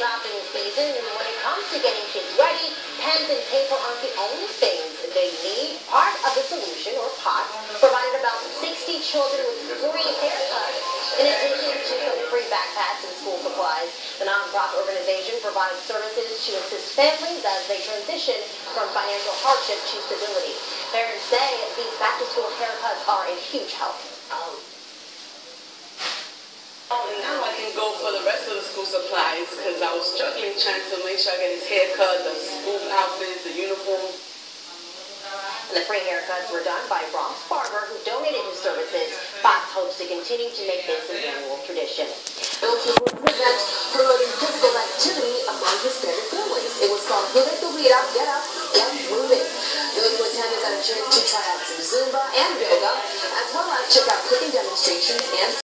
shopping season, and when it comes to getting kids ready, pens and paper aren't the only things they need. Part of the solution, or POT, provided about 60 children with free haircuts, in addition to some free backpacks and school supplies. The nonprofit organization provides services to assist families as they transition from financial hardship to stability. Parents say these back-to-school haircuts are a huge help. Now I can go for the rest of the school supplies because I was struggling trying to make sure I get his haircut, the school outfits, the uniforms. And the free haircuts were done by Ross Barber, who donated his services. Fox hopes to continue to make this an annual tradition. Also, event promoting physical activity among Hispanic families. It was called Get Up, Get Moving. Those who attended got a chance to try out some Zumba and yoga,